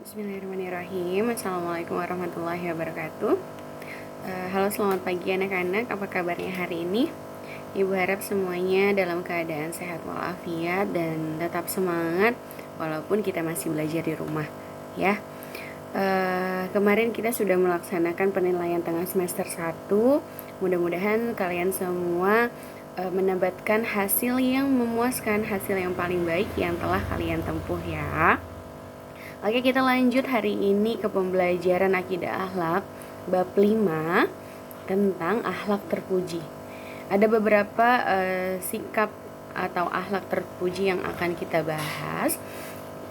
Bismillahirrahmanirrahim. Assalamualaikum warahmatullahi wabarakatuh. Halo, selamat pagi anak-anak. Apa kabarnya hari ini? Ibu harap semuanya dalam keadaan sehat walafiat dan tetap semangat walaupun kita masih belajar di rumah, ya. Kemarin kita sudah melaksanakan penilaian tengah semester 1. Mudah-mudahan kalian semua mendapatkan hasil yang memuaskan, hasil yang paling baik yang telah kalian tempuh, ya. Oke, kita lanjut hari ini ke pembelajaran akidah akhlak bab 5 tentang akhlak terpuji. Ada beberapa sikap atau akhlak terpuji yang akan kita bahas.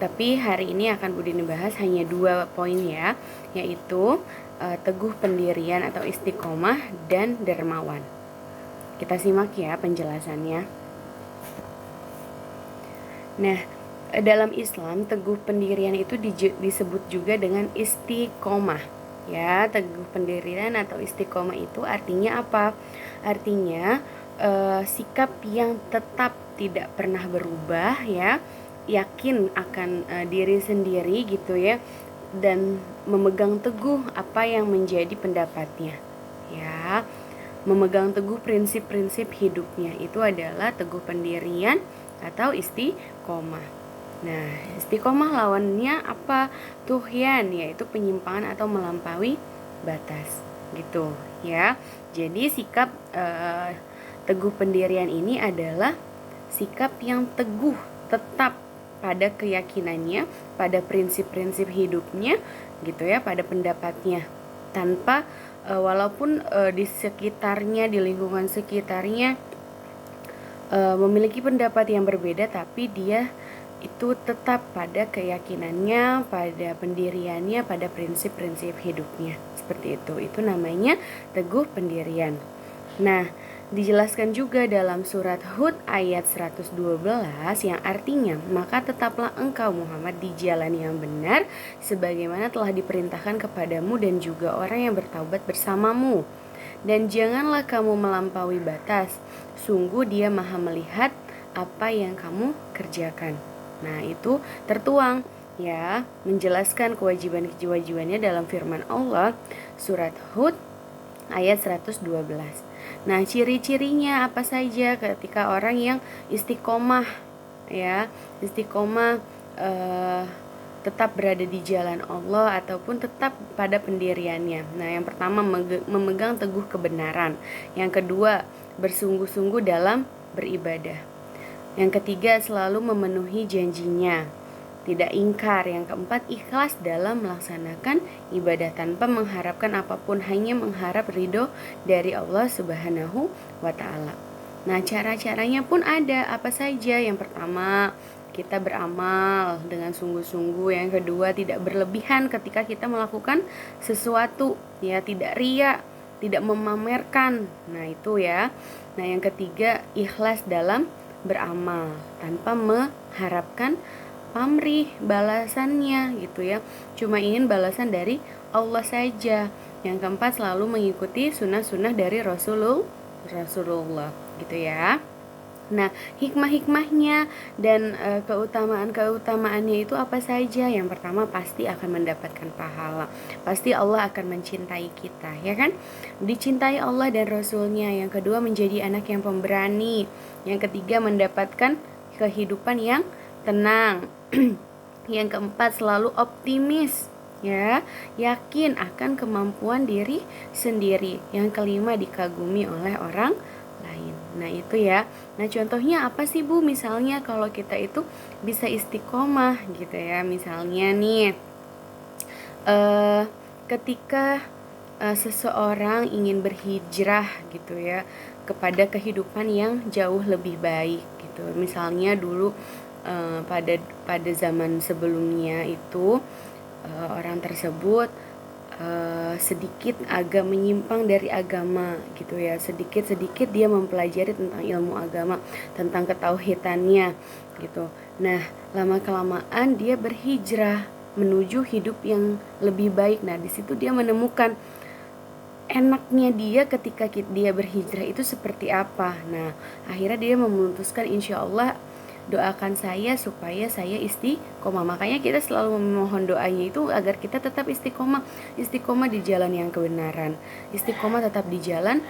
Tapi hari ini akan Budini bahas hanya 2 poin, ya, yaitu teguh pendirian atau istiqomah dan dermawan. Kita simak ya penjelasannya. Nah, dalam Islam teguh pendirian itu disebut juga dengan istiqomah, ya. Teguh pendirian atau istiqomah itu artinya apa? Artinya sikap yang tetap tidak pernah berubah, ya, yakin akan diri sendiri gitu ya, dan memegang teguh apa yang menjadi pendapatnya, ya. Memegang teguh prinsip-prinsip hidupnya itu adalah teguh pendirian atau istiqomah. Nah, istiqomah lawannya apa? Tughyan, yaitu penyimpangan atau melampaui batas, gitu ya. Jadi sikap teguh pendirian ini adalah sikap yang teguh, tetap pada keyakinannya, pada prinsip-prinsip hidupnya, gitu ya, pada pendapatnya, tanpa walaupun di sekitarnya, di lingkungan sekitarnya memiliki pendapat yang berbeda, tapi dia itu tetap pada keyakinannya, pada pendiriannya, pada prinsip-prinsip hidupnya. Seperti itu. Itu namanya teguh pendirian. Nah, dijelaskan juga dalam surat Hud ayat 112 yang artinya, maka tetaplah engkau Muhammad di jalan yang benar sebagaimana telah diperintahkan kepadamu dan juga orang yang bertaubat bersamamu. Dan janganlah kamu melampaui batas. Sungguh Dia Maha melihat apa yang kamu kerjakan. Nah, itu tertuang, ya, menjelaskan kewajiban-kewajibannya dalam firman Allah surat Hud ayat 112. Nah, ciri-cirinya apa saja ketika orang yang istiqomah, ya, istiqomah tetap berada di jalan Allah ataupun tetap pada pendiriannya. Nah, yang pertama memegang teguh kebenaran. Yang kedua, bersungguh-sungguh dalam beribadah. Yang ketiga, selalu memenuhi janjinya, tidak ingkar. Yang keempat, ikhlas dalam melaksanakan ibadah tanpa mengharapkan apapun, hanya mengharap ridho dari Allah Subhanahu wa Ta'ala. Nah, cara-caranya pun ada apa saja. Yang pertama, kita beramal dengan sungguh-sungguh. Yang kedua, tidak berlebihan ketika kita melakukan sesuatu, ya, tidak riya, tidak memamerkan. Nah, itu ya. Nah, yang ketiga, ikhlas dalam beramal tanpa mengharapkan pamrih balasannya, gitu ya. Cuma ingin balasan dari Allah saja. Yang keempat, selalu mengikuti sunnah-sunnah dari Rasulullah, gitu ya. Nah, hikmah-hikmahnya dan keutamaan-keutamaannya itu apa saja? Yang pertama, pasti akan mendapatkan pahala. Pasti Allah akan mencintai kita, ya kan? Dicintai Allah dan Rasulnya. Yang kedua, menjadi anak yang pemberani. Yang ketiga, mendapatkan kehidupan yang tenang. Yang keempat, selalu optimis, ya, yakin akan kemampuan diri sendiri. Yang kelima, dikagumi oleh orang lain. Nah, itu ya. Nah, contohnya apa sih, Bu? Misalnya kalau kita itu bisa istiqomah gitu ya. Misalnya nih, ketika seseorang ingin berhijrah gitu ya, kepada kehidupan yang jauh lebih baik gitu. Misalnya dulu pada zaman sebelumnya itu orang tersebut sedikit agak menyimpang dari agama gitu ya, sedikit dia mempelajari tentang ilmu agama, tentang ketauhidannya gitu. Nah, lama-kelamaan dia berhijrah menuju hidup yang lebih baik. Nah, di situ dia menemukan enaknya dia ketika dia berhijrah itu seperti apa. Nah, akhirnya dia memutuskan insya Allah doakan saya supaya saya istiqomah. Makanya kita selalu memohon doanya itu agar kita tetap istiqomah, istiqomah di jalan yang kebenaran, istiqomah tetap di jalan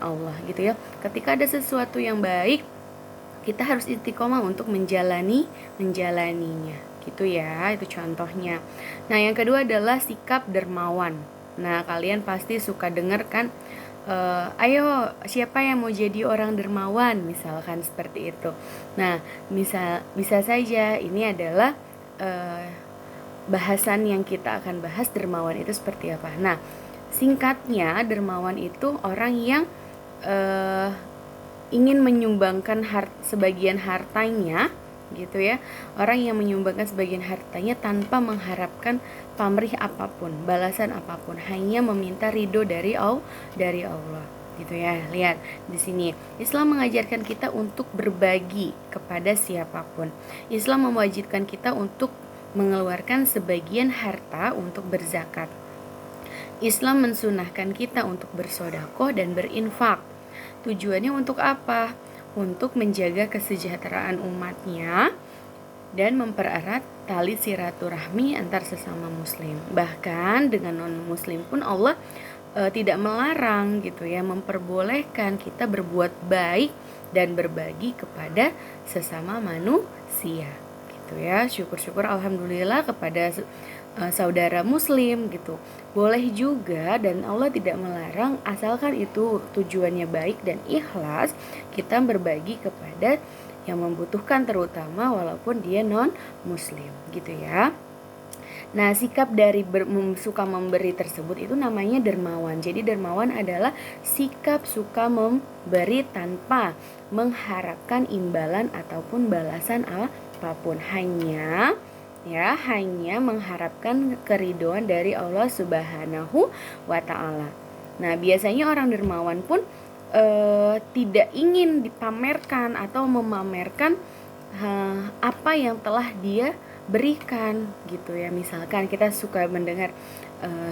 Allah gitu ya. Ketika ada sesuatu yang baik, kita harus istiqomah untuk menjalaninya gitu ya. Itu contohnya. Nah, yang kedua adalah sikap dermawan. Nah, kalian pasti suka dengar kan, ayo siapa yang mau jadi orang dermawan, misalkan seperti itu. Nah, bisa saja ini adalah bahasan yang kita akan bahas, dermawan itu seperti apa. Nah, singkatnya dermawan itu orang yang ingin menyumbangkan sebagian hartanya gitu ya. Orang yang menyumbangkan sebagian hartanya tanpa mengharapkan pamrih apapun, balasan apapun, hanya meminta ridho dari Allah gitu ya. Lihat di sini, Islam mengajarkan kita untuk berbagi kepada siapapun. Islam mewajibkan kita untuk mengeluarkan sebagian harta untuk berzakat. Islam mensunahkan kita untuk bersedekah dan berinfak. Tujuannya untuk apa? Untuk menjaga kesejahteraan umatnya dan mempererat tali silaturahmi antar sesama muslim. Bahkan dengan non-muslim pun Allah tidak melarang gitu ya, memperbolehkan kita berbuat baik dan berbagi kepada sesama manusia gitu ya. Syukur-syukur alhamdulillah kepada saudara muslim gitu. Boleh juga, dan Allah tidak melarang asalkan itu tujuannya baik dan ikhlas, kita berbagi kepada yang membutuhkan, terutama walaupun dia non muslim gitu ya. Nah, sikap dari suka memberi tersebut itu namanya dermawan. Jadi dermawan adalah sikap suka memberi tanpa mengharapkan imbalan ataupun balasan apapun, hanya mengharapkan keridhaan dari Allah Subhanahu wa Ta'ala. Nah, biasanya orang dermawan pun tidak ingin dipamerkan atau memamerkan apa yang telah dia berikan gitu ya. Misalkan kita suka mendengar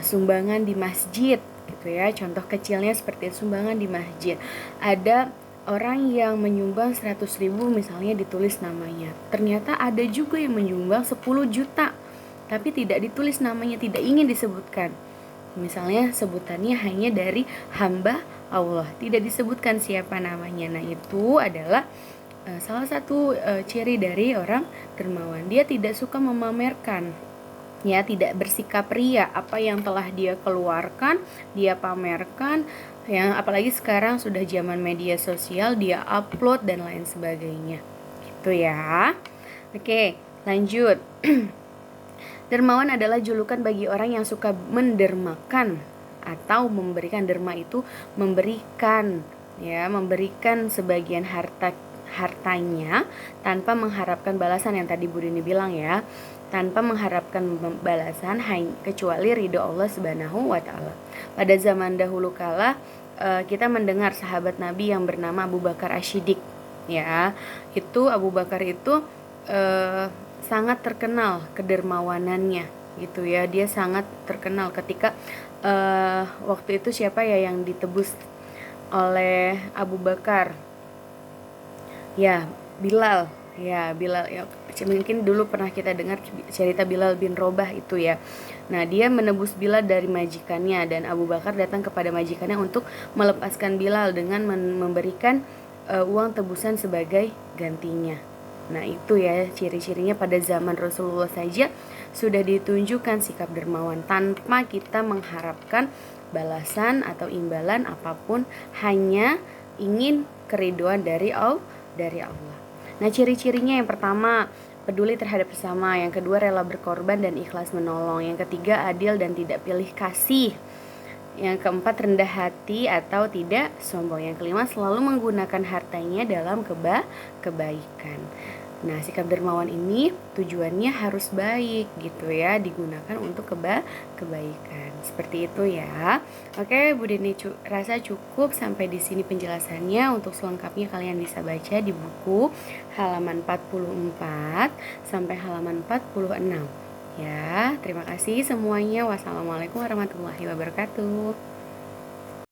sumbangan di masjid gitu ya. Contoh kecilnya seperti sumbangan di masjid. Ada orang yang menyumbang 100.000 misalnya, ditulis namanya. Ternyata ada juga yang menyumbang 10 juta tapi tidak ditulis namanya, tidak ingin disebutkan. Misalnya sebutannya hanya dari hamba Allah, tidak disebutkan siapa namanya. Nah, itu adalah salah satu ciri dari orang dermawan. Dia tidak suka memamerkan, ya, tidak bersikap ria. Apa yang telah dia keluarkan, dia pamerkan. Yang apalagi sekarang sudah zaman media sosial, dia upload dan lain sebagainya gitu ya. Oke, lanjut. Dermawan adalah julukan bagi orang yang suka mendermakan atau memberikan. Derma itu memberikan, ya, memberikan sebagian hartanya tanpa mengharapkan balasan, yang tadi Bu Dini bilang ya, tanpa mengharapkan balasan kecuali ridho Allah Subhanahu wa Ta'ala. Pada zaman dahulu kala kita mendengar sahabat Nabi yang bernama Abu Bakar Asy-Siddiq, ya. Itu Abu Bakar itu sangat terkenal kedermawanannya gitu ya. Dia sangat terkenal ketika waktu itu siapa ya yang ditebus oleh Abu Bakar? Ya, Bilal. Ya, Bilal ya, mungkin dulu pernah kita dengar cerita Bilal bin Robah itu ya. Nah, dia menebus Bilal dari majikannya, dan Abu Bakar datang kepada majikannya untuk melepaskan Bilal dengan memberikan uang tebusan sebagai gantinya. Nah, itu ya ciri-cirinya. Pada zaman Rasulullah saja sudah ditunjukkan sikap dermawan tanpa kita mengharapkan balasan atau imbalan apapun, hanya ingin keridhaan dari Allah. Nah, ciri-cirinya yang pertama, peduli terhadap sesama. Yang kedua, rela berkorban dan ikhlas menolong. Yang ketiga, adil dan tidak pilih kasih. Yang keempat, rendah hati atau tidak sombong. Yang kelima, selalu menggunakan hartanya dalam kebaikan. Nah, sikap dermawan ini tujuannya harus baik gitu ya, digunakan untuk kebaikan. Seperti itu ya. Oke, Bu Dini rasa cukup sampai di sini penjelasannya. Untuk selengkapnya kalian bisa baca di buku halaman 44 sampai halaman 46. Ya, terima kasih semuanya. Wassalamualaikum warahmatullahi wabarakatuh.